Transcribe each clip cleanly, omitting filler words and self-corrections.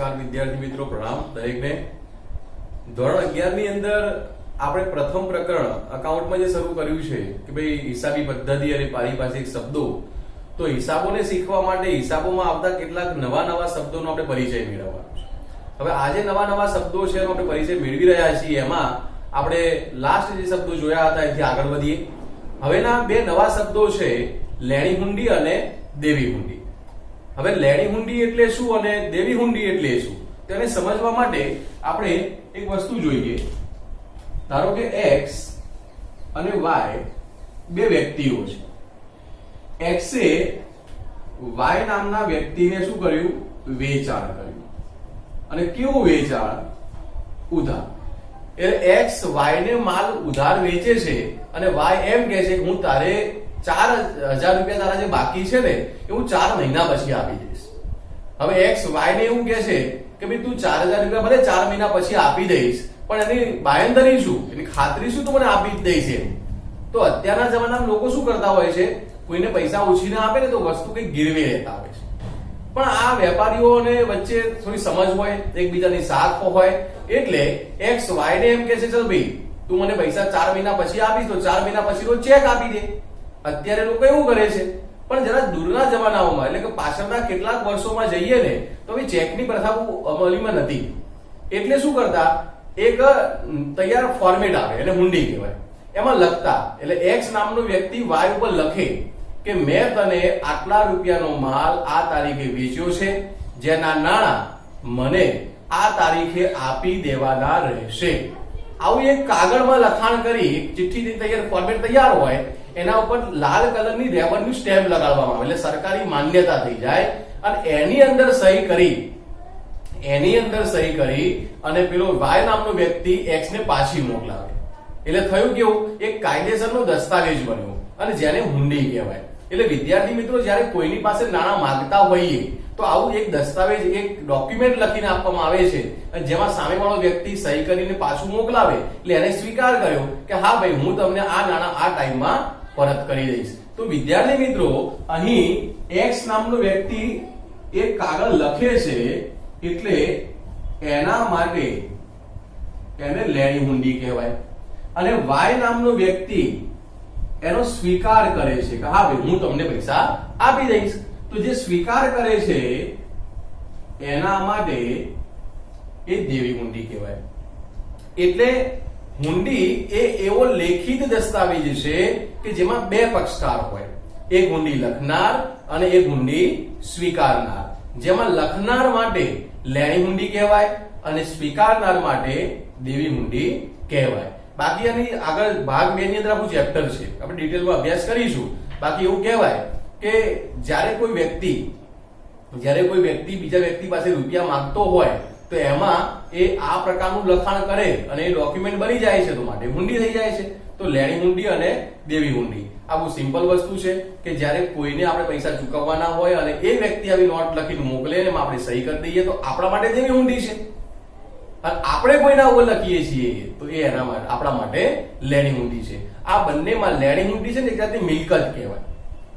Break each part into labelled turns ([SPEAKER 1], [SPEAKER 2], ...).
[SPEAKER 1] નમસ્કાર વિદ્યાર્થી મિત્રો, પ્રણામ દરેકને। ધોરણ 11 ની અંદર આપણે પ્રથમ પ્રકરણ અકાઉન્ટમાં જે શરૂ કર્યું છે કે ભાઈ હિસાબી પદ્ધતિ અને પારિભાષિક શબ્દો, તો હિસાબોને શીખવા માટે હિસાબોમાં આવતા કેટલાક નવા શબ્દોનો આપણે પરિચય મેળવવાનો છે। હવે આજે નવા શબ્દો છે એનો આપણે પરિચય મેળવી રહ્યા છીએ। એમાં આપણે લાસ્ટ જે શબ્દો જોયા હતા એથી આગળ વધીએ। હવેના બે નવા શબ્દો છે, લેણી હુંડી અને દેવી હુંડી। હવે લેણી હુંડી એટલે શું અને દેવી હુંડી એટલે શું તેને સમજવા માટે આપણે એક વસ્તુ જોઈએ। ધારો કે x અને y બે વ્યક્તિઓ છે। x એ y નામના વ્યક્તિને શું કર્યું? વેચાણ કર્યું। અને કેવું વેચાણ? ઉધાર। એટલે x y ને માલ ઉધાર વેચે છે અને y એમ કહે છે કે હું તારે 4000 રૂપિયા તારા જે બાકી છે ને એ હું 4 મહિના પછી આપી દઈશ। હવે x y ને એવું કહે છે કે ભાઈ તું 4000 રૂપિયા ભલે 4 મહિના પછી આપી દઈશ, પણ એની બાંયધરી શું, એની ખાતરી શું તું મને આપી જ દઈશ એમ। તો અત્યારના જમાનામાં લોકો શું કરતા હોય છે, કોઈને પૈસા ઉછીને આપે ને તો વસ્તુ કઈ ગીરવે લેતા હોય છે। પણ આ વેપારીઓને વચ્ચે થોડી સમજ હોય, એકબીજાની સાથ હોય, એટલે x y ને એમ કહે છે ચલ ભાઈ તું મને પૈસા 4 મહિના પછી આપીશ તો 4 મહિના પછીનો ચેક આપી દે। અત્યારે લોકો એવું કરે છે, પણ જરા દૂરના જમાનાઓમાં એટલે કે પાછળના કેટલાક વર્ષોમાં જઈએ ને તો હવે ચેકની પ્રથા અમલીમાં નથી। એટલે શું કરતા, એક તૈયાર ફોર્મેટ આવે એટલે હુંડી કહેવાય, એમાં લખતા એટલે x નામનો વ્યક્તિ y ઉપર લખે કે મેં તને આટલા રૂપિયાનો માલ આ તારીખે વેચ્યો છે, જેના નાણાં મને આ તારીખે આપી દેવાના રહેશે। આવું એક કાગળમાં લખાણ કરી ચિઠ્ઠી તૈયાર ફોર્મેટ તૈયાર હોય, એના ઉપર લાલ કલરની રેબનની સ્ટેમ્પ લગાડવામાં આવે એટલે સરકારી માન્યતા થઈ જાય અને એની અંદર સહી કરી અને પેલો y નામનો વ્યક્તિ x ને પાછી મોકલાવે। એટલે થયું કેવું, એક કાયદેસરનો દસ્તાવેજ બન્યો અને જેને હુંડી કહેવાય। એટલે વિદ્યાર્થી મિત્રો, જ્યારે કોઈની પાસે નાણાં માંગતા હોઈએ તો આવું એક દસ્તાવેજ, એક ડોક્યુમેન્ટ લખીને આપવામાં આવે છે અને જેમાં સામેવાળો વ્યક્તિ સહી કરીને પાછું મોકલાવે એટલે એને સ્વીકાર કર્યો કે હા ભાઈ હું તમને આ નાણાં આ ટાઈમમાં પરત કરી દઈશ। તો વિદ્યાર્થી મિત્રો, અહીં x નામનો વ્યક્તિ એક કાગળ લખે છે એટલે એના માટે એને લેણી હુંડી કહેવાય, અને y નામનો વ્યક્તિ એનો સ્વીકાર કરે છે કે હા ભાઈ હું તમને પૈસા આપી દઈશ। તો જે સ્વીકાર કરે છે એના માટે એ દેવી હુંડી કહેવાય। એટલે હુંડી એ એવો લેખિત દસ્તાવેજ છે કે જેમાં બે પક્ષકાર હોય, એક હુંડી લખનાર અને એક હુંડી સ્વીકારનાર। જેમાં લખનાર માટે લેણી હુંડી કહેવાય અને સ્વીકારનાર માટે દેવી હુંડી કહેવાય। બાકી આની આગળ ભાગ 2 ની અંદર આપણું ચેપ્ટર છે, આપણે ડિટેલમાં અભ્યાસ કરીશું। બાકી એવું કહેવાય કે જ્યારે કોઈ વ્યક્તિ બીજા વ્યક્તિ પાસે રૂપિયા માંગતો હોય તો એમાં એ આ પ્રકારનું લખાણ કરે અને એ ડોક્યુમેન્ટ બની જાય છે તો માટે હુંડી થઈ જાય છે। તો લેણી હુંડી અને દેવી હુંડી આ બહુ સિમ્પલ વસ્તુ છે કે જ્યારે કોઈને આપણે પૈસા ચૂકવવાના હોય અને એ વ્યક્તિ આવી નોટ લખીને મોકલે ને આપણે સહી કરી દઈએ તો આપણા માટે દેવી હુંડી છે, અને આપણે કોઈના ઉપર લખીએ છીએ તો એ એના માટે આપણા માટે લેણી હુંડી છે। આ બંનેમાં લેણી હુંડી છે ને એક જાતની મિલકત કહેવાય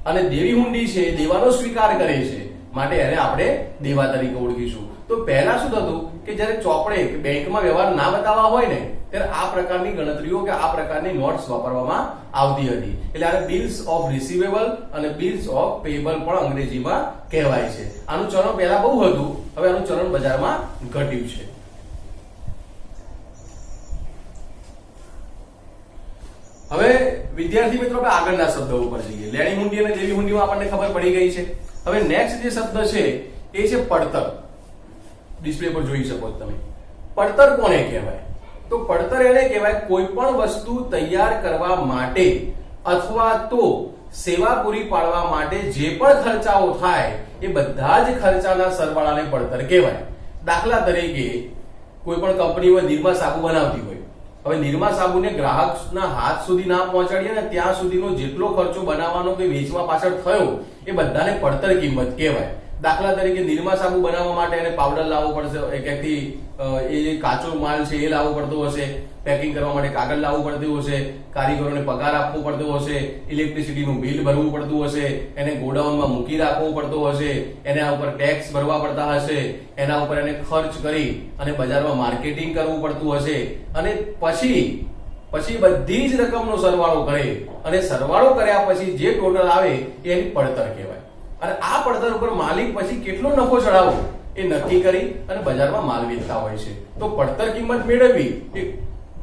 [SPEAKER 1] અને દેવી હુંડી છે દેવાનો સ્વીકાર કરે છે માટે એને આપણે દેવા તરીકે ઓળખીશું। તો પહેલા શું થતું કે જ્યારે ચોપડે કે બેંકમાં વ્યવહાર ના બતાવવા હોય ને ત્યારે આ પ્રકારની ગણતરીઓ કે આ પ્રકારની નોટ્સ વાપરવામાં આવતી હતી। એટલે આને બિલ્સ ઓફ રિસીવેબલ અને બિલ્સ ઓફ પેયેબલ પણ અંગ્રેજીમાં કહેવાય છે। આનું ચલણ પહેલા બહુ હતું, હવે આનું ચલણ બજારમાં ઘટ્યું છે। હવે વિદ્યાર્થી મિત્રો, આપણે આગળના શબ્દો ઉપર જઈએ। લેણી હુંડી અને દેવી હુંડીમાં આપણને ખબર પડી ગઈ છે। હવે નેક્સ્ટ જે શબ્દ છે એ છે પડતર। ડિસ્પ્લે પર જોઈ શકો છો તમે। પડતર કોને કહેવાય? તો પડતર એને કહેવાય કોઈ પણ વસ્તુ તૈયાર કરવા માટે અથવા તો સેવા પૂરી પાડવા માટે જે પણ ખર્ચાઓ થાય એ બધા જ ખર્ચાના સરવાળાને પડતર કહેવાય। દાખલા તરીકે કોઈ પણ કંપનીમાં નિરમા સાબુ બનાવતી હોય, હવે નિરમા સાબુને ગ્રાહકના હાથ સુધી ના પહોંચાડીએ ને ત્યાં સુધીનો જેટલો ખર્ચો બનાવવાનો કે વેચવા પાછળ થયો એ બધાને પડતર કિંમત કહેવાય। દાખલા તરીકે નિરમા સાબુ બનાવવા માટે એને પાવડર લાવવો પડશે, ક્યાંકથી એ જે કાચો માલ છે એ લાવવો પડતો હશે, પેકિંગ કરવા માટે કાગળ લાવવું પડતું હશે, કારીગરોને પગાર આપવો પડતો હશે, ઇલેક્ટ્રિસિટીનું બિલ ભરવું પડતું હશે, એને ગોડાઉનમાં મૂકી રાખવું પડતું હશે, એના ઉપર ટેક્સ ભરવા પડતા હશે, એના ઉપર એને ખર્ચ કરી અને બજારમાં માર્કેટિંગ કરવું પડતું હશે, અને પછી બધી જ રકમનો સરવાળો કરે અને સરવાળો કર્યા પછી જે ટોટલ આવે એ એની પડતર કહેવાય. અને આ પડતર ઉપર માલિક પછી કેટલો નફો ચડાવવો એ નક્કી કરી અને બજારમાં માલ વેચતા હોય છે. તો પડતર કિંમત મેળવવી એ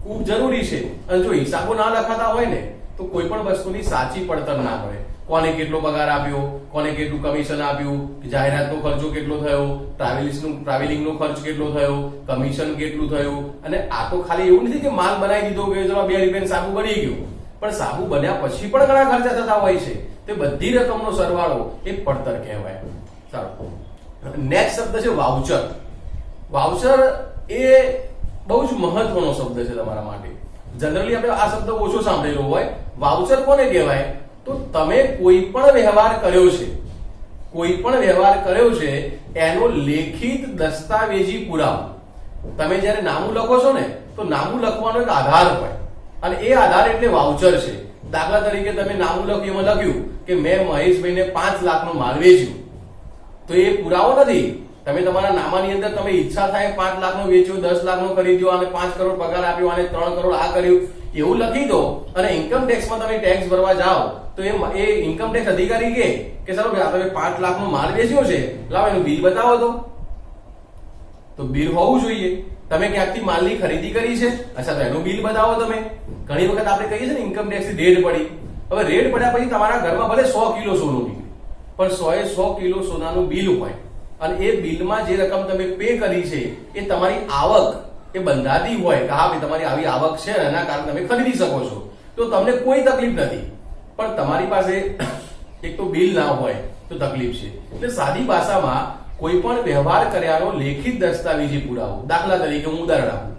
[SPEAKER 1] ખૂબ જરૂરી છે. અને જો હિસાબો ના લખાતા હોય ને તો કોઈ પણ વસ્તુની સાચી પડતર ના મળે. કોને કેટલો પગાર આપ્યો, કોને કેટલું કમિશન આપ્યું, જાહેરાતનો ખર્ચો કેટલો થયો, ટ્રાવેલિંગનો ખર્ચ કેટલો થયો, કમિશન કેટલું થયું. અને આ તો ખાલી એવું નથી કે માલ બનાવી દીધો કે ચલો 2 રૂપિયાનું સાબુ બની ગયું, પણ સાબુ બન્યા પછી પણ ઘણા ખર્ચા થતા હોય છે. તે બધી રકમનો સરવાળો એ પડતર કહેવાય. સારું, નેક્સ્ટ શબ્દ છે વાઉચર. વાઉચર એ બહુ જ મહત્વનો શબ્દ છે તમારા માટે. જનરલી આપણે આ શબ્દ ઓછો સાંભળેલો હોય. વાઉચર કોને કહેવાય? તો તમે કોઈ પણ વ્યવહાર કર્યો છે એનો લેખિત દસ્તાવેજી પુરાવો. તમે જયારે નામું લખો છો ને તો નામું લખવાનો એક આધાર હોય અને એ આધાર એટલે વાઉચર છે. દાખલા તરીકે તમે નામું લખ્યું, એમાં લખ્યું કે મેં મહેશભાઈને 5 લાખનો માલ વેચ્યો, તો એ પુરાવો નથી. તમે તમારા નામાની અંદર તમે ઈચ્છા થાય 5 લાખનો વેચ્યો, 10 લાખનો ખરીદ્યો અને 5 કરોડ પગાર આપ્યો અને 3 કરોડ આ કર્યું એવું લખી દો અને ઇન્કમ ટેક્સમાં તમે ટેક્સ ભરવા જાઓ તો એ ઇન્કમ ટેક્સ અધિકારી કે ચલો ભાઈ તમે 5 લાખનો માલ વેચ્યો છે, લાવો એનું બિલ બતાવો. તો બિલ હોવું જોઈએ. તમે ક્યાંકથી માલની ખરીદી કરી છે, અચ્છા તો એનું બિલ બતાવો તમે. ઘણી વખત આપણે કહીએ છીએ ને ઇન્કમ ટેક્સની રેડ પડી. હવે રેડ પડ્યા પછી તમારા ઘરમાં ભલે 100 કિલો સોનું નીકળ્યું, પણ 100 કિલો સોનાનું બિલ હોય અને એ બિલમાં જે રકમ તમે પે કરી છે એ તમારી આવક એ બંધાતી હોય કે હા ભાઈ તમારી આવી આવક છે એના કારણે તમે ખરીદી શકો છો, તો તમને કોઈ તકલીફ નથી. પણ તમારી પાસે એક તો બિલ ના હોય તો તકલીફ છે. એટલે સાદી ભાષામાં કોઈ પણ વ્યવહાર કર્યાનો લેખિત દસ્તાવેજી પુરાવો. દાખલા તરીકે હું ઉદાહરણ આપું,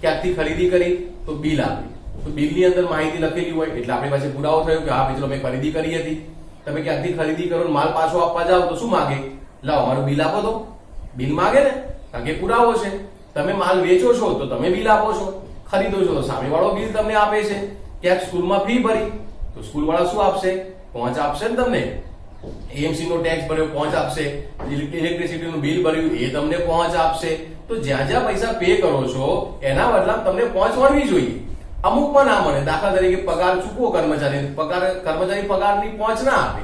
[SPEAKER 1] ક્યાંકથી ખરીદી કરી તો બિલ આપી, તો બિલની અંદર માહિતી લખેલી હોય એટલે આપણી પાસે પુરાવો થયો કે હા ભાઈ ચલો મેં ખરીદી કરી હતી. તમે ક્યાંકથી ખરીદી કરો માલ પાછો આપવા જાઓ તો શું માગે? લાવો મારું બિલ આપો. તો બિલ માગે ને, કારણ કે પુરાવો છે. તમે માલ વેચો છો તો તમે બિલ આપો છો, ખરીદો છો તો સામેવાળો બિલ તમને આપે છે. ક્યાંક સ્કૂલમાં ફી ભરી તો સ્કૂલ વાળા શું આપશે? પહોંચ આપશે ને તમને. એએમસી નો ટેક્સ ભર્યો પહોંચ આપશે, ઇલેક્ટ્રિસિટીનું બિલ ભર્યું એ તમને પહોંચ આપશે. તો જ્યાં જ્યાં પૈસા પે કરો છો એના બદલામાં તમને પહોંચ મળવી જોઈએ. અમુકમાં ના મળે. દાખલા તરીકે પગાર ચૂકવો કર્મચારી પગારની પહોંચ ના આપે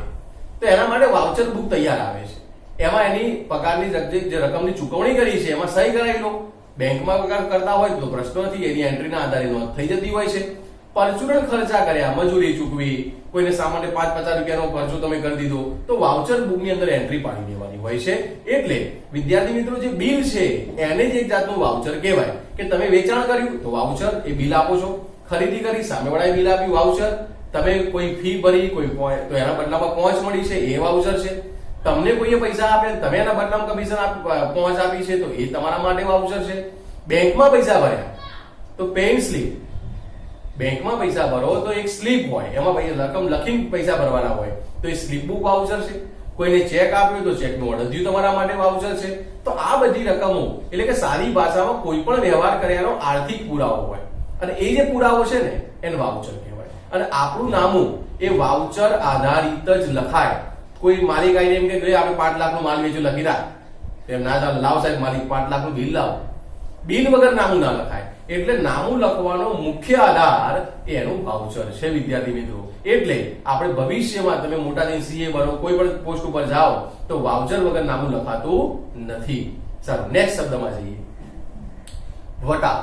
[SPEAKER 1] તો એના માટે વાઉચર બુક તૈયાર આવે છે. એમાં એની પગારની જે રકમની ચૂકવણી કરી છે એમાં સહી કરાવી લો. બેંકમાં પગાર કરતા હોય તો પ્રશ્ન નથી, એની એન્ટ્રીના આધારે નોંધ થઈ જતી હોય છે. પરચુરણ ખર્ચા કર્યા, મજૂરી ચૂકવી, કોઈને સામાન્ય 5-50 રૂપિયાનો ખર્ચો તમે કરી દીધો તો વાઉચર બુકની અંદર એન્ટ્રી પાડી દેવાની હોય છે. એટલે વિદ્યાર્થી મિત્રો જે બિલ છે એને જ એક જાતનું વાઉચર કહેવાય કે તમે વેચાણ કર્યું તો વાઉચર એ બિલ આપો છો, ખરીદી કરી સામેવાળાએ બિલ આપ્યું વાઉચર, તમે કોઈ ફી ભરી તો એના બદલામાં પહોંચ મળી છે એ વાઉચર છે, તમને કોઈએ પૈસા આપે તમે એના બદલામાં કમિશન પહોંચ આપી છે તો એ તમારા માટે વાઉચર છે. બેંકમાં પૈસા ભર્યા તો પેઇંગ સ્લીપ, બેંકમાં પૈસા ભરો તો એક સ્લીપ હોય એમાં રકમ લખીને પૈસા ભરવાના હોય તો એ સ્લીપ બુક વાઉચર છે. કોઈને ચેક આપ્યો તો ચેકનું અડધ્યું તમારા માટે વાઉચર છે. તો આ બધી રકમો એટલે કે સારી ભાષામાં કોઈ પણ વ્યવહાર કર્યાનો આર્થિક પુરાવો હોય અને એ જે પુરાવો છે ને એને વાઉચર કહેવાય. અને આપણું નામું એ વાઉચર આધારિત જ લખાય. કોઈ માલિક આવીને એમ કે આપણે 5 લાખનો માલ વેચ્યો લખી રાખ, એમ ના ચાલે, લાવ સાહેબ માલિક 5 લાખનું બિલ લાવો. બિલ વગર નામું ના લખાય. એટલે નામું લખવાનો મુખ્ય આધાર એનું વાઉચર છે વિદ્યાર્થી મિત્રો. એટલે આપણે ભવિષ્યમાં તમે મોટા થઈને સીએ બનો, કોઈ પણ પોસ્ટ ઉપર જાઓ તો વાઉચર વગર નામું લખાતું નથી. સારું, નેક્સ્ટ શબ્દમાં જઈએ. વટાવ.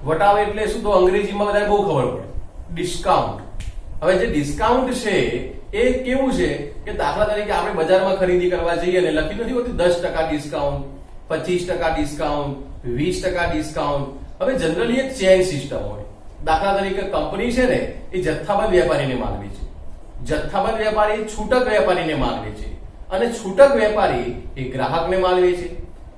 [SPEAKER 1] વટાવ એટલે શું? તો અંગ્રેજીમાં બધાને બહુ ખબર પડે, ડિસ્કાઉન્ટ. હવે જે ડિસ્કાઉન્ટ છે એ કેવું છે કે દાખલા તરીકે આપણે બજારમાં ખરીદી કરવા જઈએ અને લખી નથી હોતી 10% ડિસ્કાઉન્ટ, 25% ડિસ્કાઉન્ટ, 20% ડિસ્કાઉન્ટ. હવે જનરલી એક ચેન સિસ્ટમ હોય. દાખલા તરીકે કંપની છે ને એ જથ્થાબંધ વેપારીને માલ વેચે, જથ્થાબંધ વેપારી છૂટક વેપારીને માલ વેચે અને છૂટક વેપારી એ ગ્રાહકને માલ વેચે.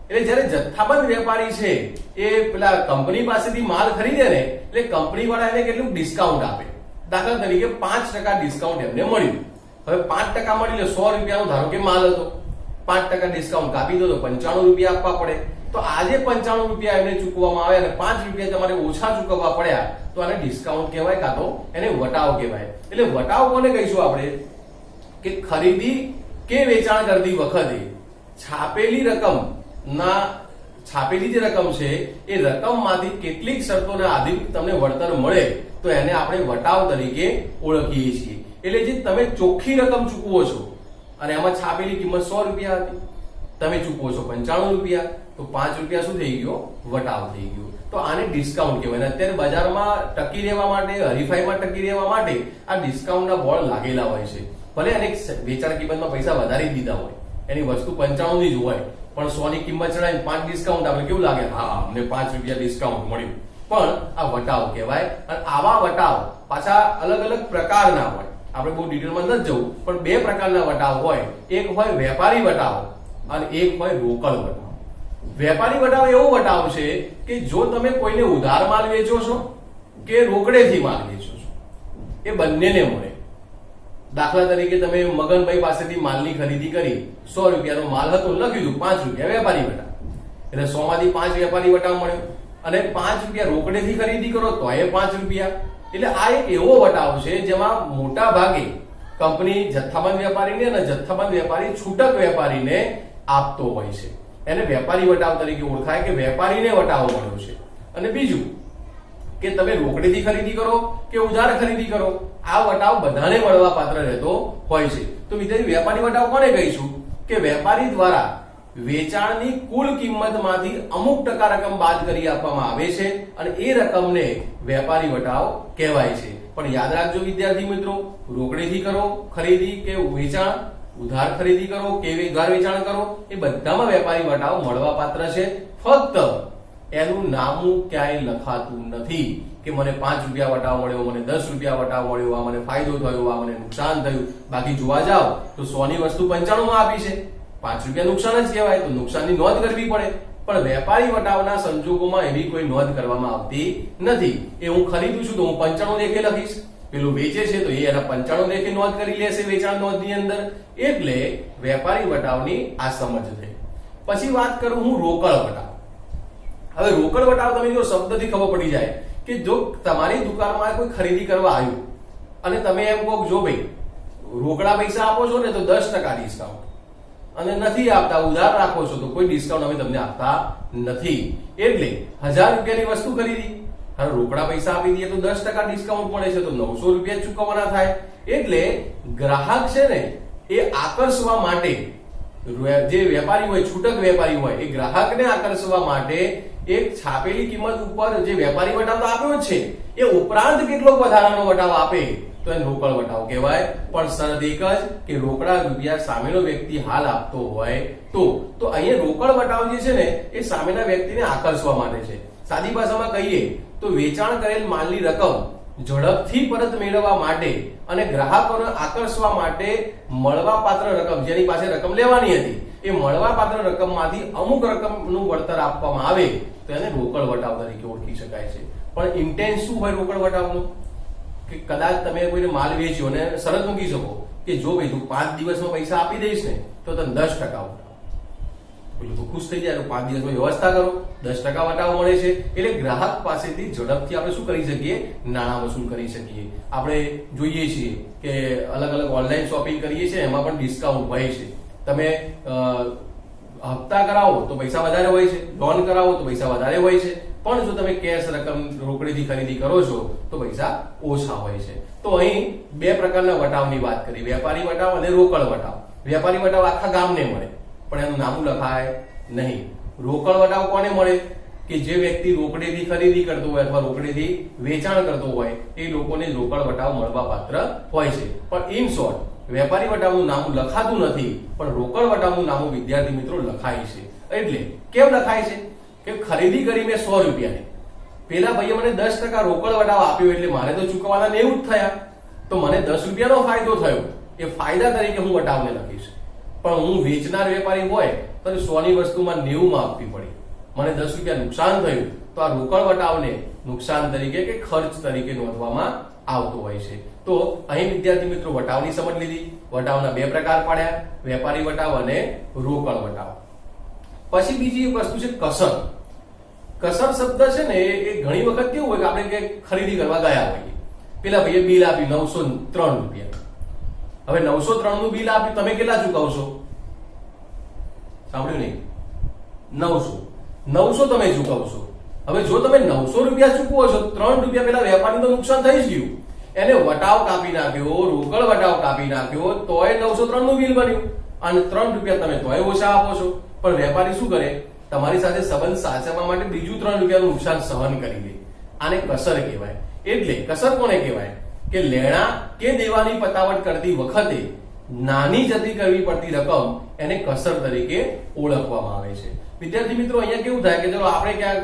[SPEAKER 1] એટલે જયારે જથ્થાબંધ વેપારી છે એ પેલા કંપની પાસેથી માલ ખરીદે ને એટલે કંપની વાળા એને કેટલું ડિસ્કાઉન્ટ આપે. દાખલા તરીકે 5% ડિસ્કાઉન્ટ એમને મળ્યું. હવે 5% મળી એટલે 100 રૂપિયાનો ધારો કે માલ હતો, 5% ડિસ્કાઉન્ટ કાપી દો તો 95 રૂપિયા આપવા પડે. તો આજે 95 રૂપિયા એમને ચૂકવવામાં આવે અને 5 રૂપિયા તમારે ઓછા ચૂકવવા પડ્યા તો આને ડિસ્કાઉન્ટ કહેવાય, કાં તો એને વટાવ કહેવાય. એટલે વટાવ કોને કહીશું આપણે? કે ખરીદી કે વેચાણ કરતી વખતે છાપેલી જે રકમ છે એ રકમમાંથી કેટલીક શરતોને આધીન તમને વળતર મળે તો એને આપણે વટાવ તરીકે ઓળખીએ છીએ. એટલે જે તમે ચોખ્ખી રકમ ચૂકવો છો અને એમાં છાપેલી કિંમત 100 રૂપિયા હતી, તમે ચૂકવો છો 95 રૂપિયા, તો 5 રૂપિયા શું થઈ ગયો? વટાવ થઈ ગયો. તો આને ડિસ્કાઉન્ટ કહેવાય. અત્યારે બજારમાં ટકી રહેવા માટે, હરીફાઈમાં ટકી રહેવા માટે આ ડિસ્કાઉન્ટના બોર્ડ લાગેલા હોય છે. ભલે એને વેચાણ કિંમતમાં પૈસા વધારી દીધા હોય, એની વસ્તુ 95 ની જ હોય, પણ 100 ની કિંમત ચડાવીને 5 ડિસ્કાઉન્ટ આપણે કેવું લાગે? હા, અમને 5 રૂપિયા ડિસ્કાઉન્ટ મળ્યું. પણ આ વટાવ કહેવાય. અને આવા વટાવ પાછા અલગ અલગ પ્રકારના હોય. આપણે બહુ ડિટેલમાં નથી જવું, પણ 2 પ્રકારના વટાવ હોય. એક હોય વેપારી વટાવ અને એક હોય રોકડ વટાવ. વેપારી વટાવ એવો વટાવ છે કે જો તમે કોઈને ઉધાર માલ વેચો છો કે રોકડેથી માલ વેચો છો, એ બંનેને મળે. દાખલા તરીકે તમે મગનભાઈ પાસેથી માલની ખરીદી કરી, 100 રૂપિયાનો માલ હતો, લખી દીધું 5 રૂપિયા વેપારી વટાવ, એટલે 100 માંથી 5 વેપારી વટાવ મળ્યો. અને 5 રૂપિયા રોકડેથી ખરીદી કરો તો એ 5 રૂપિયા. એટલે આ એક એવો વટાવ છે જેમાં મોટા ભાગે કંપની જથ્થાબંધ વેપારીને અને જથ્થાબંધ વેપારી છૂટક વેપારીને આપતો હોય છે. એને વેપારી વટાવ તરીકે ઓળખાય કે વેપારીને વટાવ મળ્યો છે. અને બીજું કે તમે રોકડેથી ખરીદી કરો કે ઉધાર ખરીદી કરો, આ વટાવ બધાને મળવા પાત્ર રહેતો હોય છે. તો વિદ્યાર્થી, વેપારી વટાવ કોને કહીશું? કે વેપારી દ્વારા વેચાણની કુલ કિંમતમાંથી અમુક ટકા રકમ બાદ કરી આપવામાં આવે છે અને એ રકમને વેપારી વટાવ કહેવાય છે. પણ યાદ રાખજો વિદ્યાર્થી મિત્રો, રોકડેથી કરો ખરીદી કે વેચાણ, ઉધાર ખરીદી કરો કે ઉધાર વેચાણ કરો, એ બધામાં વેપારી વટાવ મળવા પાત્ર છે. ફક્ત એનું નામું ક્યાંય લખાતું નથી કે મને 5 રૂપિયા વટાવ મળ્યો, મને 10 રૂપિયા વટાવ મળ્યો, આ મને ફાયદો થયો, આ મને નુકસાન થયું. બાકી જોવા જાવ તો 100 ની વસ્તુ 95 માં આપી છે, 5 રૂપિયા નુકસાન જ કહેવાય, તો નુકસાનની નોંધ કરવી પડે. પણ વેપારી વટાવના સંજોગોમાં એવી કોઈ નોંધ કરવામાં આવતી નથી. એ હું ખરીદું છું તો હું 95 લેખે લખીશ, પેલું વેચે છે તો એ એના 95 લેખે નોંધ કરી લેશે વેચાણ નોંધની અંદર. એટલે વેપારી વટાવની આ સમજ થઈ. પછી વાત કરું હું રોકડ વટાવ. હવે રોકડ વટાવ તમે જો શબ્દથી ખબર પડી જાય કે જો તમારી દુકાનમાં કોઈ ખરીદી કરવા આવ્યું અને તમે એમ કહો જો ભાઈ રોકડા પૈસા આપો છો ને તો 10% ડિસ્કાઉન્ટ, અને નથી આપતા, ઉધાર રાખો છો તો કોઈ ડિસ્કાઉન્ટ અમે તમને આપતા નથી. એટલે 1000 રૂપિયાની વસ્તુ ખરીદી, હવે રોકડા પૈસા આપી દઈએ તો 10% ડિસ્કાઉન્ટ મળે છે, તો 900 રૂપિયા ચૂકવવાના થાય. એટલે ગ્રાહક છે ને એ આકર્ષવા માટે, જે વેપારી હોય, છૂટક વેપારી હોય, એ ગ્રાહકને આકર્ષવા માટે એક છાપેલી કિંમત ઉપર જે વેપારી વટાવ તો આપ્યો જ છે, એ ઉપરાંત કેટલો વધારાનો વટાવ આપે તો એને રોકડ વટાવ કહેવાય. પણ શરત એક જ કે રોકડા રૂપિયા સામેનો વ્યક્તિ હાલ આપતો હોય તો અહીંયા રોકડ વટાવ જે છે ને એ સામેના વ્યક્તિને આકર્ષવા માટે છે. સાદી ભાષામાં કહીએ તો વેચાણ કરેલ માલની રકમ ઝડપથી પરત મેળવવા માટે અને ગ્રાહકોને આકર્ષવા માટે મળવાપાત્ર રકમ, જેની પાસે રકમ લેવાની હતી એ મળવાપાત્ર રકમમાંથી અમુક રકમનું વળતર આપવામાં આવે તો એને રોકડ વટાવ તરીકે ઓળખી શકાય છે. પણ ઇન્ટેન્સ શું હોય રોકડ વટાવનો? કે કદાચ તમે કોઈને માલ વેચ્યો અને શરત મૂકી શકો કે જો ભાઈ તું 5 દિવસમાં પૈસા આપી દઈશ ને તો તને 10% વટાવ. પેલું તો ખુશ થઈ જાય, 5 દિવસમાં વ્યવસ્થા કરો, 10% વટાવ મળે છે. એટલે ગ્રાહક પાસેથી ઝડપથી આપણે શું કરી શકીએ? નાણાં વસૂલ કરી શકીએ. આપણે જોઈએ છીએ કે અલગ અલગ ઓનલાઈન શોપિંગ કરીએ છીએ, એમાં પણ ડિસ્કાઉન્ટ હોય છે. તમે હપ્તા કરાવો તો પૈસા વધારે હોય છે, લોન કરાવો તો પૈસા વધારે હોય છે, પણ જો તમે કેશ રકમ રોકડીથી ખરીદી કરો છો તો પૈસા ઓછા હોય છે. તો અહીં 2 પ્રકારના વટાવની વાત કરી, વેપારી વટાવ અને રોકડ વટાવ. વેપારી વટાવ આખા ગામને મળે પણ એનું નામું લખાય નહીં. રોકડ વટાવ કોને મળે? કે જે વ્યક્તિ રોકડેથી ખરીદી કરતો હોય અથવા રોકડેથી વેચાણ કરતો હોય એ લોકોને રોકડ વટાવ મળવા પાત્ર હોય છે. પણ ઇન શોર્ટ વેપારી વટાવનું નામું લખાતું નથી, પણ રોકડ વટાવનું નામું વિદ્યાર્થી મિત્રો લખાય છે. એટલે કેમ લખાય છે? કે ખરીદી કરી મેં 100 રૂપિયાની, પેલા ભાઈએ મને 10% રોકડ વટાવ આપ્યો એટલે મારે તો ચૂકવવાના 90 જ થયા, તો મને 10 રૂપિયાનો ફાયદો થયો, એ ફાયદા તરીકે હું વટાવને લખીશ. પણ હું વેચનાર વેપારી હોય તો 100 ની વસ્તુમાં 90 માં આપવી પડી, મને 10 રૂપિયા નુકસાન થયું, તો આ રોકડ વટાવને નુકસાન તરીકે કે ખર્ચ તરીકે નોંધવામાં આવતો હોય છે. તો અહીં વિદ્યાર્થી મિત્રો વટાવની સમજ લીધી. વટાવના બે પ્રકાર પાડ્યા, વેપારી વટાવ અને રોકડ વટાવ. પછી બીજી એક વસ્તુ છે કસર. કસર શબ્દ છે ને એ ઘણી વખત કેવું હોય કે આપણે કે ખરીદી કરવા ગયા હોઈએ, પેલા ભાઈએ બિલ આપ્યું 903 રૂપિયા. હવે 903 નું બિલ આપ્યું, તમે કેટલા ચૂકવશો? સાંભળ્યું નહીં? 900 તમે ચૂકવશો. હવે જો તમે 900 રૂપિયા ચૂકવો છો, 3 રૂપિયા પેલા વેપારીને તો નુકસાન થઈ જ ગયું. એને વટાવ કાપી નાખ્યો, રોકડ વટાવ કાપી નાખ્યો, તોય 903 નું બિલ બન્યું અને 3 રૂપિયા તમે તોય ઓછા આપો છો. પણ વેપારી શું કરે? તમારી સાથે સંબંધ સાચવવા માટે બીજું 3 રૂપિયાનું નુકસાન સહન કરી લે. આને કસર કહેવાય. એટલે કસર કોને કહેવાય? કે લેણા કે દેવાની પતાવટ કરતી વખતે નાની જતી કરવી પડતી રકમ એને કસર તરીકે ઓળખવામાં આવે છે. વિદ્યાર્થી મિત્રો, અહીંયા કેવું થાય કે ચલો આપણે ક્યાંક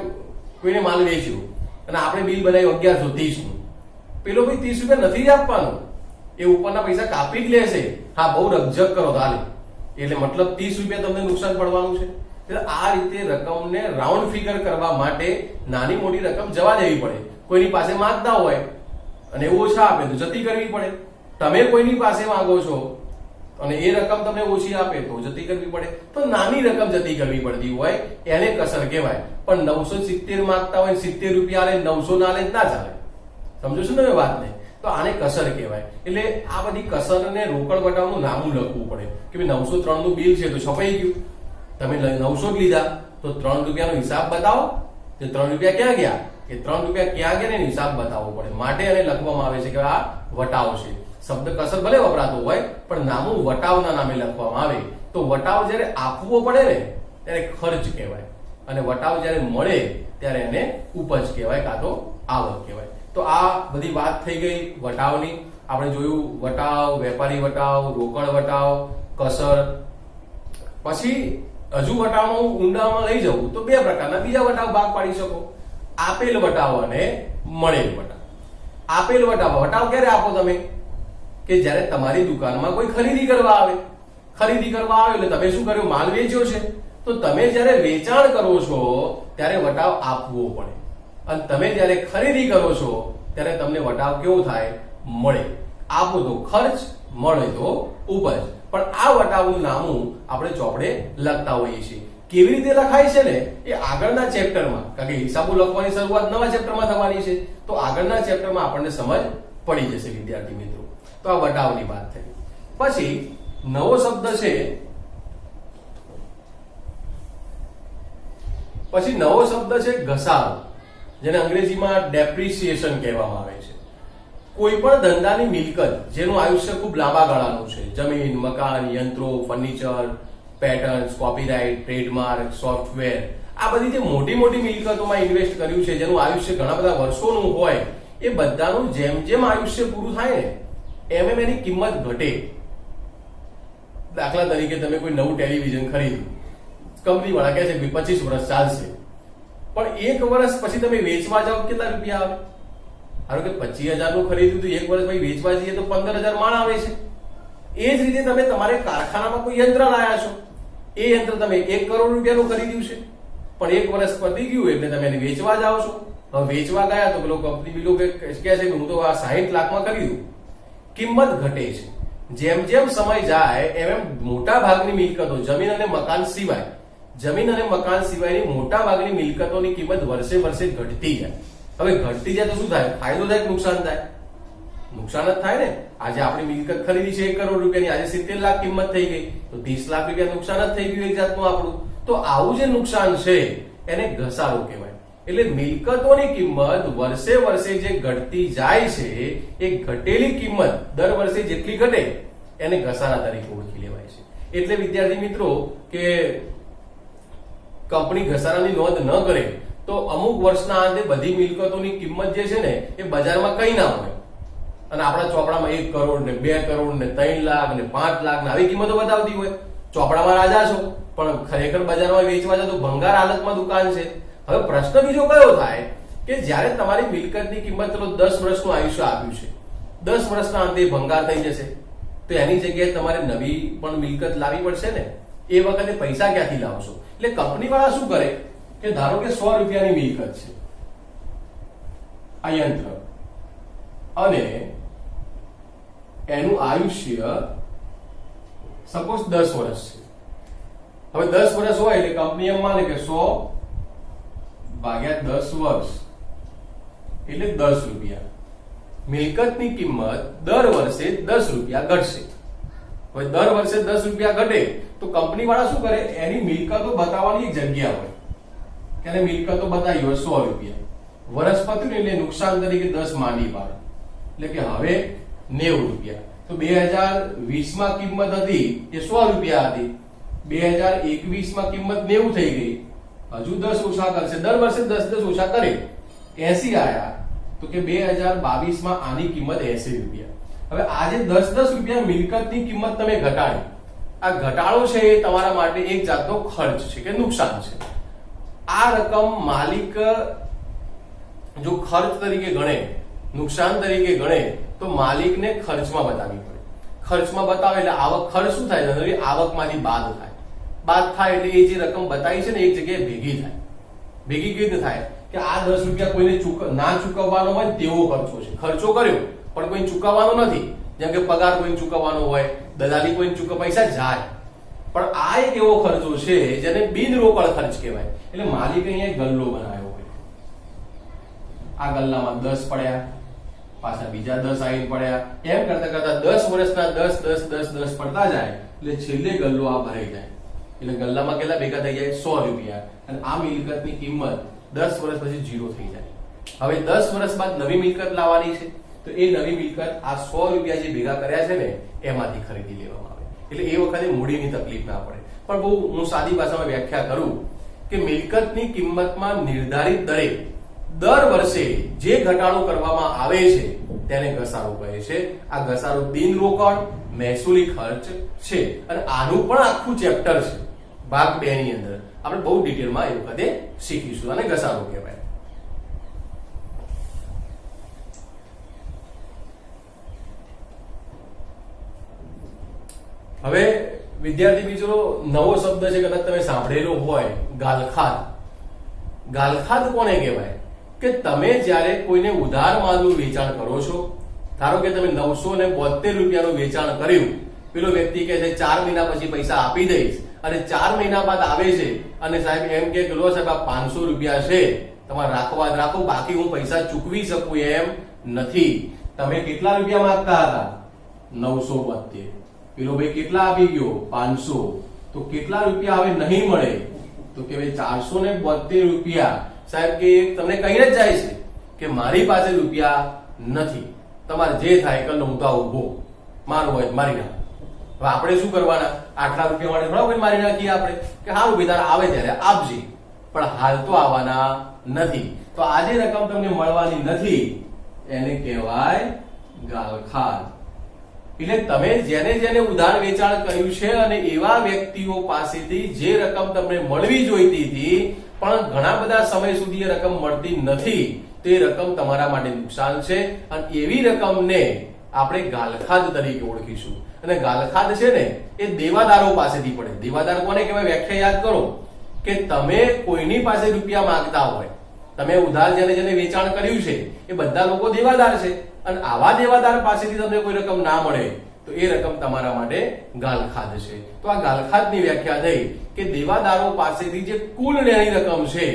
[SPEAKER 1] કોઈને માલ વેચ્યો અને આપણે બિલ બનાવ્યું 1130 નું. પેલો ભાઈ 30 રૂપિયા નથી જ આપવાનો, એ ઉપરના પૈસા કાપી જ લેશે. હા, બહુ રકઝક કરો તો હાલે, એટલે મતલબ 30 રૂપિયા તમને નુકસાન પડવાનું છે. એટલે આ રીતે રકમને રાઉન્ડ ફિગર કરવા માટે નાની મોટી રકમ જવા દેવી પડે. કોઈની પાસે માંગતા હોય અને ઓછા આપે તો જતી કરવી પડે. તમે કોઈની પાસે માંગો છો અને એ રકમ તમને ઓછી આપે તો જતી કરવી પડે. તો નાની રકમ જતી કરવી પડતી હોય એને કસર કહેવાય. પણ 970 માંગતા હોય, 70 રૂપિયા લે, 900 ના લે ના ચાલે. સમજો છો ને વાતને? તો આને કસર કહેવાય. એટલે આ બધી કસરને રોકડ વટાવનું નામું લખવું પડે કે ભાઈ 903 નું બિલ છે તો છપાઈ ગયું, તમે 900 જ લીધા તો 3 રૂપિયાનો હિસાબ બતાવો. તે 3 રૂપિયા ક્યાં ગયા? એ 3 રૂપિયા ક્યાં ગયા ને હિસાબ બતાવવો પડે. માટે એને લખવામાં આવે છે કે આ વટાવ છે. શબ્દ કસર ભલે વપરાતો હોય પણ નામું વટાવના નામે લખવામાં આવે. તો વટાવ જ્યારે આપવો પડે ને ત્યારે ખર્ચ કહેવાય અને વટાવ જ્યારે મળે ત્યારે એને ઉપજ કહેવાય કાં તો આવક કહેવાય. તો આ બધી વાત થઈ ગઈ વટાવની. આપણે જોયું વટાવ, વેપારી વટાવ, રોકડ વટાવ, કસર. પછી હજુ વટાવનો ઊંડામાં લઈ જવું તો બે પ્રકારના બીજા વટાવ ભાગ પાડી શકો. આપેલ વટાવ અને મળેલ વટાવ. આપેલ વટાવ ક્યારે આપો તમે? કે જ્યારે તમારી દુકાનમાં કોઈ ખરીદી કરવા આવે. ખરીદી કરવા આવે એટલે તમે શું કર્યું? માલ વેચ્યો છે. તો તમે જ્યારે વેચાણ કરો છો ત્યારે વટાવ આપવો પડે અને તમે જ્યારે ખરીદી કરો છો ત્યારે તમને વટાવ કેવો થાય? મળે. આપો તો ખર્ચ, મળે તો ઉપજ. પણ આ વટાવનું નામું આપણે ચોપડે લખતા હોઈએ છીએ. કેવી રીતે લખાય છે ને એ આગળના ચેપ્ટરમાં, કારણ કે હિસાબો લખવાની શરૂઆત નવા ચેપ્ટરમાં થવાની છે, તો આગળના ચેપ્ટરમાં આપણને સમજ પડી જશે વિદ્યાર્થી મિત્રો. તો આ વટાવની વાત થઈ. પછી નવો શબ્દ છે ઘસારો, જેને અંગ્રેજીમાં ડેપ્રિસિએશન કહેવામાં આવે છે. કોઈ પણ ધંધાની મિલકત જેનું આયુષ્ય ખૂબ લાંબા ગાળાનું છે, જમીન, મકાન, યંત્રો, furniture, patterns, copyright, trademark, software, આ બધી જે મોટી મોટી મિલકતોમાં ઇન્વેસ્ટ કર્યું છે જેનું આયુષ્ય ઘણા બધા વર્ષોનું હોય, એ બધાનું જેમ જેમ આયુષ્ય પૂરું થાય ને એમ એમ એની કિંમત ઘટે. દાખલા તરીકે તમે કોઈ નવું ટેલિવિઝન ખરીદ્યું, કંપની વાળા કહે છે કે 25 વર્ષ ચાલશે, પણ 1 વર્ષ પછી તમે વેચવા જાઓ કેટલા રૂપિયા આવે? ધારો કે 25,000 નું ખરીદ્યું તો 1 વર્ષ પછી વેચવા જઈએ તો 15,000 માણ આવે છે. એ જ રીતે તમે તમારે કારખાનામાં કોઈ યંત્ર લાયા છો, એ યંત્ર તમે 1 કરોડ રૂપિયાનું ખરીદ્યું છે, પણ 1 વર્ષ પતી ગયું એટલે તમે એને વેચવા જાઓ છો. હવે વેચવા ગયા તો પેલો કંપની બીજો કહે છે કે હું તો આ 60 લાખમાં ખરીદ્યું. કિંમત ઘટે છે. જેમ જેમ સમય જાય એમ એમ મોટા ભાગની મિલકતો, જમીન અને મકાન સિવાયની મોટા ભાગની મિલકતોની કિંમત વર્ષે વર્ષે ઘટતી જાય. હવે ઘટતી જાય તો શું થાય? ફાયદો થાય કે નુકસાન થાય? નુકસાન જ થાય ને. આજે આપણી મિલકત ખરીદી છે 1 કરોડ રૂપિયાની, આજે 70 લાખ કિંમત થઈ ગઈ તો 30 લાખ રૂપિયા નુકસાન જ થઈ ગયું એક જાતનું આપણું. તો આવું જે નુકસાન છે એને ઘસારો કહેવાય. એટલે મિલકતોની કિંમત વર્ષે વર્ષે જે ઘટતી જાય છે એ ઘટેલી કિંમત દર વર્ષે જેટલી ઘટે એને ઘસારા તરીકે ઓળખી લેવાય છે. એટલે વિદ્યાર્થી મિત્રો કે કંપની ઘસારાની નોંધ ન કરે તો અમુક વર્ષના અંતે બધી મિલકતોની કિંમત જે છે ને એ બજારમાં કઈ ના હોય અને આપણા ચોપડામાં 1 કરોડ ને 2 કરોડ ને 3 લાખ ને 5 લાખ ને આવી કિંમતો બતાવતી હોય. ચોપડામાં રાજા છો પણ ખરેખર બજારમાં વેચવા જાવ તો ભંગાર હાલતમાં દુકાન છે. હવે પ્રશ્ન બીજો કયો થાય કે જ્યારે તમારી મિલકતની કિંમત ચલો 10 વર્ષનું આયુષ્ય આપ્યું છે, 10 વર્ષના અંતે ભંગાર થઈ જશે તો એની જગ્યાએ તમારે નવી પણ મિલકત લાવવી પડશે ને. એ વખતે પૈસા ક્યાંથી લાવશો? એટલે કંપની વાળા શું કરે કે ધારો કે 100 રૂપિયાની મિલકત છે, આ યંત્ર અને એનું આયુષ્ય સપોઝ 10 વર્ષ છે. હવે 10 વર્ષ હોય એટલે કંપની એમ માને કે 100 ભાગ્યા 10 વર્ષ એટલે 10 રૂપિયા. મિલકતની કિંમત દર વર્ષે 10 રૂપિયા ઘટશે. હવે દર વર્ષે 10 રૂપિયા ઘટે તો કંપની વાળા શું કરે, એની મિલકતો બતાવવાની એક જગ્યા હોય કે એને મિલકતો બતાવી હોય 100 રૂપિયા. વર્ષ પત્યું એટલે નુકસાન તરીકે 10 માંડી પાડે એટલે કે હવે 90 રૂપિયા. તો 2020 માં કિંમત હતી એ 100 રૂપિયા હતી, 2021 માં કિંમત 90 થઈ ગઈ, હજુ 10 ઓછા કરશે, દર વર્ષે 10 ઓછા કરે 80 આયા તો કે 2022 માં આની કિંમત 80 રૂપિયા. હવે આજે 10 રૂપિયા મિલકતની કિંમત તમે ઘટાડી, આ ઘટાડો છે એ તમારા માટે એક જાતનો ખર્ચ છે કે નુકસાન છે. આ રકમ માલિક જો ખર્ચ તરીકે ગણે, નુકસાન તરીકે ગણે તો માલિકને ખર્ચમાં બતાવવી પડે. ખર્ચમાં બતાવે એટલે આવક, ખર્ચ શું થાય, આવકમાંથી બાદ થાય. બાદ થાય એટલે એ જે રકમ બતાવી છે ને એક જગ્યાએ ભેગી થાય. ભેગી કેવી રીતે થાય કે આ 10 રૂપિયા કોઈને ના ચૂકવવાનો હોય તેવો ખર્ચો છે, ખર્ચો કર્યો પણ કોઈ ચૂકવવાનો નથી, જેમ કે પગાર કોઈને ચૂકવવાનો હોય, દલાલી કોઈને પૈસા જાય, પણ આ એક એવો ખર્ચો છે જેને બિન રોકડ ખર્ચ કહેવાય. એટલે માલિકે અહીંયા એક ગલ્લો બનાવ્યો હોય, આ ગલ્લામાં 10 પડ્યા, પાછા બીજા 10 આવીને પડ્યા, એમ કરતા કરતા 10 વર્ષના 10 પડતા જાય એટલે છેલ્લે ગલ્લો આ ભરાઈ જાય. એટલે ગલ્લામાં કેટલા ભેગા થઈ જાય, 100 રૂપિયા. અને આ મિલકતની કિંમત 10 વર્ષ પછી 0 થઈ જાય. હવે 10 વર્ષ બાદ નવી મિલકત લાવવાની છે તો એ નવી મિલકત આ 100 રૂપિયા જે ભેગા કર્યા છે ને એમાંથી ખરીદી લેવામાં આવે. એટલે એ વખતે મૂડીની તકલીફ ના પડે. પણ બહુ હું સાદી ભાષામાં વ્યાખ્યા કરું કે મિલકતની કિંમતમાં નિર્ધારિત દરે દર વર્ષે જે ઘટાડો કરવામાં આવે છે તેને ઘસારો કહે છે. આ ઘસારો બિન રોકડ મહેસૂલી ખર્ચ છે અને આનું પણ આખું ચેપ્ટર છે ભાગ 2 ની અંદર, આપણે બહુ ડિટેલમાં એ વખતે શીખીશું. અને ઘસારો કહેવાય. હવે વિદ્યાર્થી મિત્રો નવો શબ્દ છે, કદાચ તમે સાંભળેલો હોય, ગાલખાદ. ગાલખાદ કોને કહેવાય કે તમે જ્યારે કોઈને ઉધાર માલનું વેચાણ કરો છો, ધારો કે તમે 972 રૂપિયાનું વેચાણ કર્યું, પેલો વ્યક્તિ કહે છે 4 મહિના પછી પૈસા આપી દઈશ, અને 4 મહિના બાદ આવે છે અને સાહેબ એમ કે લો સાહેબ આ 500 રૂપિયા છે તમારે રાખવા રાખો, બાકી હું પૈસા ચૂકવી શકું એમ નથી. તમે કેટલા રૂપિયા માંગતા હતા, 972, પેલો ભાઈ કેટલા આપી ગયો, 500, તો કેટલા રૂપિયા હવે નહીં મળે, તો કે ભાઈ 472 રૂપિયા. સાહેબ કે તમને કહીને જ જાય છે કે મારી પાસે રૂપિયા નથી, તમારે જે થાય કે નહોતા ઉભો, મારું હોય મારી નાખ. હવે આપણે શું કરવાના, આટલા રૂપિયા માટે થોડા કોઈ મારી નાખીએ આપણે કે હારું ભાઈ તારે આવે ત્યારે આપજે, પણ હાલ તો આવવાના નથી. તો આ જે રકમ તમને મળવાની નથી એને કહેવાય ગાલખાદ. એટલે તમે જેને જેને ઉધાર વેચાણ કર્યું છે અને એવા વ્યક્તિઓ પાસેથી જે રકમ તમને મળવી જોઈતી હતી પણ ઘણા બધા સમય સુધી એ રકમ મળતી નથી, તે રકમ તમારા માટે નુકસાન છે. અને એવી રકમને આપણે ગાલખાદ તરીકે ઓળખીશું. અને ગાલખાદ છે ને એ દેવાદારો પાસેથી પડે. દેવાદાર કોને કહેવાય, વ્યાખ્યા યાદ કરો કે તમે કોઈની પાસે રૂપિયા માંગતા હોય, તમે ઉધાર જેને જેને વેચાણ કર્યું છે એ બધા લોકો દેવાદાર છે, અને આવા દેવાદાર પાસેથી તમને કોઈ રકમ ના મળે તો એ રકમ તમારા માટે ગાલખાદ છે. તો આ ગાલખાદની વ્યાખ્યા થઈ કે દેવાદારો પાસેથી જે કુલ લેણી રકમ છે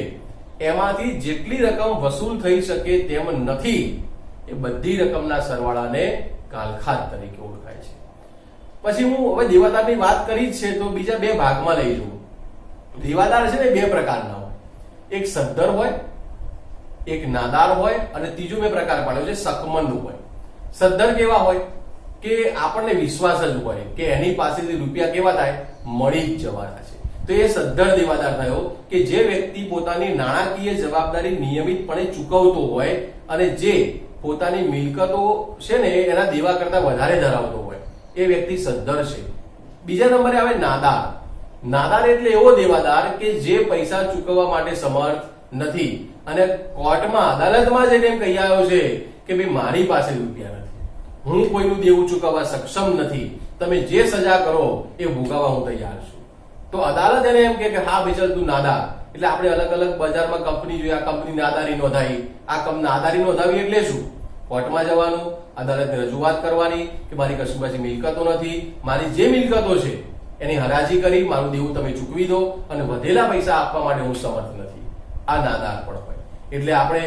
[SPEAKER 1] એમાંથી જેટલી રકમ વસૂલ થઈ શકે તેમ નથી એ બધી રકમના સરવાળાને ગાલખાદ તરીકે ઓળખાય છે. પછી હું હવે દેવાદારની વાત કરી જ છે તો બીજા 2 ભાગમાં લઈ જઉં. દેવાદાર છે ને 2 પ્રકારના હોય, એક સદ્ધર હોય, એક નાદાર હોય, અને ત્રીજો મેં પ્રકાર પાડ્યો છે શકમંદ હોય. સદ્ધર કેવા હોય કે આપણને વિશ્વાસ જ હોય કે એની પાસેથી રૂપિયા કેવા થાય, મળી જ જવાના છે, તો એ સદ્ધર દેવાદાર થયો કે જે વ્યક્તિ પોતાની નાણાકીય જવાબદારી નિયમિતપણે ચૂકવતો હોય અને જે પોતાની મિલકતો છે ને એના દેવા કરતા વધારે ધરાવતો હોય, એ વ્યક્તિ સદ્ધર છે. બીજા નંબરે આવે નાદાર. નાદાર એટલે એવો દેવાદાર કે જે પૈસા ચૂકવવા માટે સમર્થ નથી અને કોર્ટમાં, અદાલતમાં જઈને એમ કહી આવ્યો છે કે ભાઈ મારી પાસે રૂપિયા નથી, હું કોઈનું દેવું ચૂકવવા સક્ષમ નથી, તમે જે સજા કરો એ ભોગવવા હું તૈયાર છું. તો અદાલત એને એમ કે હા ભાઈ ચાલ તું નાદાર. એટલે આપણે અલગ અલગ બજારમાં કંપની જોઈએ, આ કંપની નાદારી નોંધાઈ, આ નાદારી નોંધાવી એટલે શું કોર્ટમાં જવાનું, અદાલતને રજૂઆત કરવાની કે મારી કશું પાછી મિલકતો નથી, મારી જે મિલકતો છે એની હરાજી કરી મારું દેવું તમે ચૂકવી દો અને વધેલા પૈસા આપવા માટે હું સમર્થ નથી. આ નાદાર પણ હોય. એટલે આપણે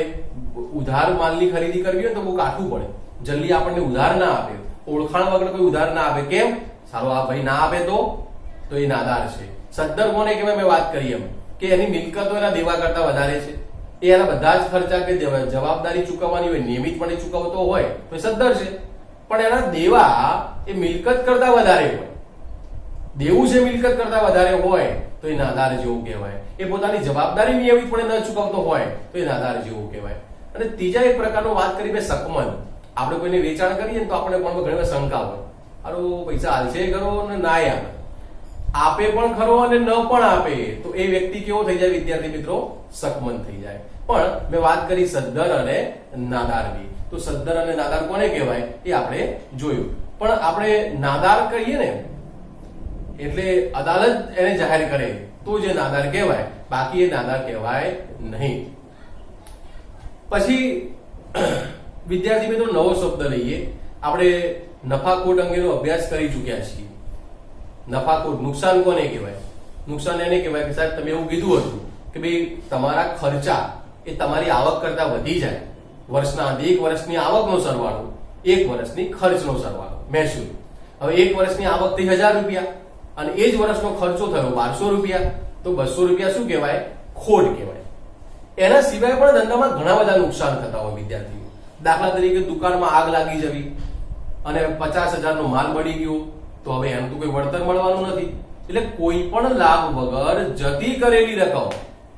[SPEAKER 1] ઉધાર માલની ખરીદી કરવી હોય તો બહુ કાઠું પડે. જલ્દી આપણને ઉધાર ના આપે, ઓળખાણ વગર કોઈ ઉધાર ના આપે. કેમ? સારો આ ભાઈ ના આપે તો એ નાદાર છે. સદ્ધર કોને કહેવાય? મેં વાત કરી એમ કે એની મિલકતો એના દેવા કરતા વધારે છે. એ એના બધા જ ખર્ચા કે જવાબદારી ચૂકવવાની હોય, નિયમિતપણે ચૂકવતો હોય તો એ સદ્ધર છે. પણ એના દેવા એ મિલકત કરતા વધારે હોય, દેવું છે મિલકત કરતા વધારે હોય તો એ નાદાર જેવું કહેવાય. એ પોતાની જવાબદારી નિયમિતપણે ન ચૂકવતો હોય તો એ નાદાર જેવું કહેવાય. અને ત્રીજા એક પ્રકારનો વાત કરી શકમન. આપણે કોઈને વેચાણ કરીએ ને તો આપણે પણ ઘણી વાર શંકા હોય, આરો પૈસા હાલશે ખરો ને ના આવે, આપે પણ ખરો અને ન પણ આપે, તો એ વ્યક્તિ કેવો થઈ જાય વિદ્યાર્થી મિત્રો? શકમન થઈ જાય. પણ મેં વાત કરી સદ્ધર અને નાદારની. તો સદ્ધર અને નાદાર કોને કહેવાય એ આપણે જોયું. પણ આપણે નાદાર કહીએ ને એટલે અદાલત એને જાહેર કરે તો જે નાદાર કહેવાય, બાકી એ નાદાર કહેવાય નહીં. પછી વિદ્યાર્થી મિત્રો નવો શબ્દ લઈએ. આપણે નફાખોટ અંગેનો અભ્યાસ કરી ચૂક્યા છીએ. નફાખોટ, નુકસાન કોને કહેવાય? નુકસાન એને કહેવાય કે સાહેબ તમે એવું કીધું હતું કે ભાઈ તમારા ખર્ચા એ તમારી આવક કરતા વધી જાય. વર્ષના એક વર્ષની આવકનો સરવાળો, એક વર્ષની ખર્ચનો સરવાળો, મહેસૂલ. હવે એક વર્ષની આવક થઈ 1000 રૂપિયા અને એ જ વર્ષનો ખર્ચો થયો 1200 રૂપિયા, તો 200 રૂપિયા શું કહેવાય? ખોટ કહેવાય. એના સિવાય પણ ધંધામાં ઘણા બધા નુકસાન થતા હોય વિદ્યાર્થીઓ. દાખલા તરીકે દુકાનમાં આગ લાગી જવી અને 50,000 નો માલ મળી ગયો, તો હવે એનું તો કોઈ વળતર મળવાનું નથી. એટલે કોઈ પણ લાભ વગર જતી કરેલી રકમ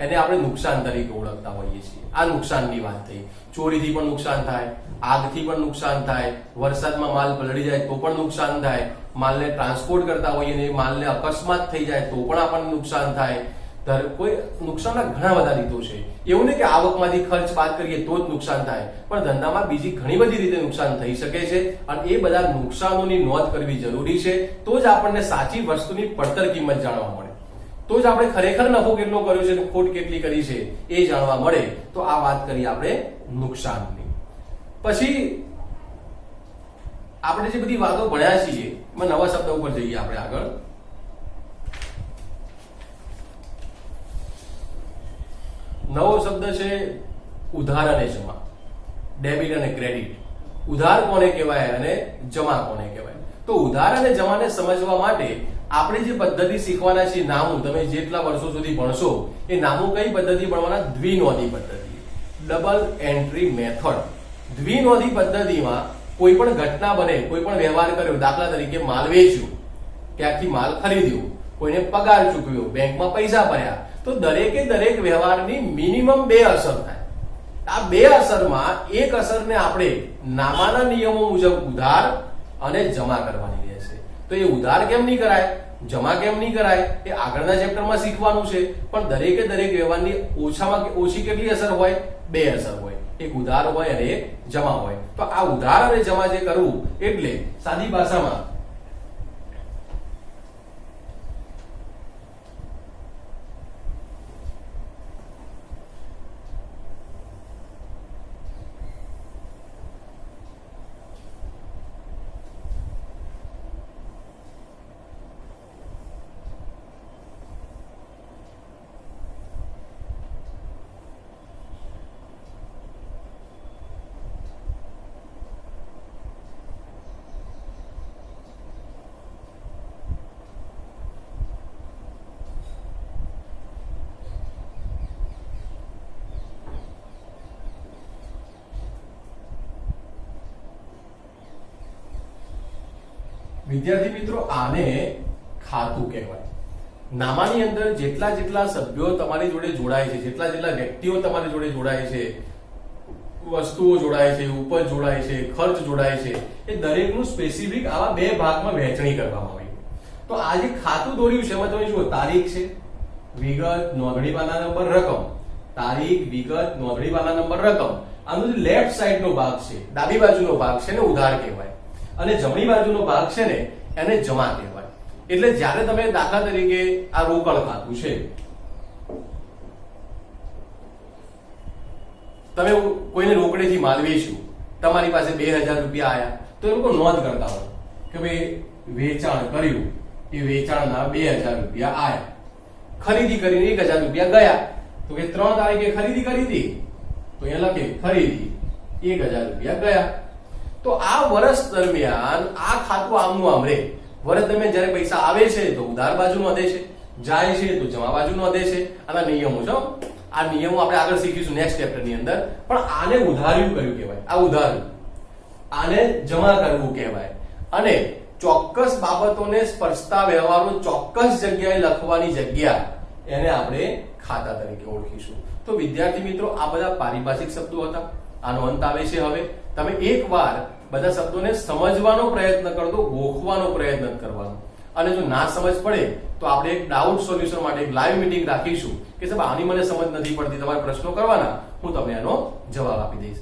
[SPEAKER 1] એને આપણે નુકસાન તરીકે ઓળખતા હોઈએ છીએ. આ નુકસાનની વાત થઈ. ચોરીથી પણ નુકસાન થાય, આગથી પણ નુકસાન થાય, વરસાદમાં માલ પલળી જાય તો પણ નુકસાન થાય, માલને ટ્રાન્સપોર્ટ કરતા હોઈએ ને માલને અકસ્માત થઈ જાય તો પણ આપણને નુકસાન થાય. કોઈ નુકસાનના ઘણા બધા રીતો છે. એવું નહીં કે આવકમાંથી ખર્ચ બાદ કરીએ તો જ નુકસાન થાય, પણ ધંધામાં બીજી ઘણી બધી રીતે નુકસાન થઈ શકે છે. અને એ બધા નુકસાનોની નોંધ કરવી જરૂરી છે. તો જ આપણને સાચી વસ્તુની પડતર કિંમત જાણવા મળે, તો જ આપણે ખરેખર નફો કેટલો કર્યો છે અને ખોટ કેટલી કરી છે એ જાણવા મળે. તો આ વાત કરી આપણે નુકસાનની. પછી આપણે જે બધી વાતો ભણ્યા છીએ એમાં નવા શબ્દ ઉપર જઈએ આપણે આગળ. નવો શબ્દ છે ઉધાર અને જમા, ડેબિટ અને ક્રેડિટ. ઉધાર કોને કહેવાય અને જમા કોને કહેવાય? તો ઉધાર અને જમાને સમજવા માટે આપણે જે પદ્ધતિ શીખવાના છે નામું, તમે જેટલા વર્ષો સુધી ભણશો એ નામું કઈ પદ્ધતિ ભણવાના? દ્વિનોંધી પદ્ધતિ, ડબલ એન્ટ્રી મેથડ. દ્વિનોંધી પદ્ધતિમાં કોઈ પણ ઘટના બને, કોઈ પણ વ્યવહાર કર્યો, દાખલા તરીકે માલ વેચ્યો, ક્યાંકથી માલ ખરીદ્યો, કોઈને પગાર ચૂકવ્યો, બેંકમાં પૈસા ભર્યા, તો દરેકે દરેક વ્યવહારની મિનિમમ 2 અસર થાય. આ 2 અસરમાં એક અસરને આપણે નામાના નિયમો મુજબ ઉધાર અને જમા કરવાની રહેશે. તો એ ઉધાર કેમ નહીં કરાય, જમા કેમ નહીં કરાય એ આગળના ચેપ્ટરમાં શીખવાનું છે. પણ દરેકે દરેક વ્યવહારની ઓછામાં ઓછી કેટલી અસર હોય? 2 અસર હોય. એક ઉધાર હોય અને એક જમા હોય. તો આ ઉધાર અને જમા જે કરવું એટલે સાદી ભાષામાં વિદ્યાર્થી મિત્રો આને ખાતું કહેવાય. નામાની અંદર જેટલા જેટલા સભ્યો તમારી જોડે જોડાય છે, જેટલા જેટલા વ્યક્તિઓ તમારી જોડે જોડાય છે, વસ્તુઓ જોડાય છે, ઉપજ જોડાય છે, ખર્ચ જોડાય છે, એ દરેકનું સ્પેસિફિક આવા 2 ભાગમાં વહેંચણી કરવામાં આવી. તો આ જે ખાતું દોર્યું છે એમાં તમે જુઓ તારીખ છે, વિગત, નોંધણી પાના નંબર, રકમ. તારીખ, વિગત, નોંધણી પાના નંબર, રકમ. આનો જે લેફ્ટ સાઈડનો ભાગ છે, ડાબી બાજુનો ભાગ છે ને ઉધાર કહેવાય, અને જમણી બાજુનો ભાગ છે ને એને જમા કહેવાય. એટલે જ્યારે તમે દાખલા તરીકે આ રોકડ ખાતું છે, તમે કોઈને રોકડેથી માલ વેચ્યું તમારી પાસે 2000 રૂપિયા આયા તો એ લોકો નોંધ કરતા હોય કે ભાઈ વેચાણ કર્યું, એ વેચાણના 2000 રૂપિયા આયા, ખરીદી કરીને 1000 રૂપિયા ગયા, તો કે 3 તારીખે ખરીદી કરી હતી તો અહીંયા લખે ખરીદી 1000 રૂપિયા ગયા. તો આ વર્ષ દરમિયાન આ ખાતું આમનું આમ રે. વર્ષ દરમિયાન જ્યારે પૈસા આવે છે તો ઉધાર બાજુ નોંધે છે, જાય છે તો જમા બાજુ નોંધે છે. આના નિયમો છે, આ નિયમો આપણે આગળ શીખીશું નેક્સ્ટ ચેપ્ટર ની અંદર. પણ આને ઉધાર્યું કયું કહેવાય? આ ઉધાર્યું. આને જમા કરવું કહેવાય. અને ચોક્કસ બાબતોને સ્પર્શતા વ્યવહારો ચોક્કસ જગ્યાએ લખવાની જગ્યા એને આપણે ખાતા તરીકે ઓળખીશું. તો વિદ્યાર્થી મિત્રો, આ બધા પારિભાષિક શબ્દો હતા. આનો અંત આવે છે. હવે તમે એકવાર બધા શબ્દોને સમજવાનો પ્રયત્ન કરજો, ગોખવાનો પ્રયત્ન કરવાનો. અને જો ના સમજ પડે તો આપણે એક ડાઉટ સોલ્યુશન માટે એક લાઈવ મીટિંગ રાખીશું કે સાહેબ આની મને સમજ નથી પડતી, તમારે પ્રશ્નો કરવાના, હું તમને એનો જવાબ આપી દઈશ.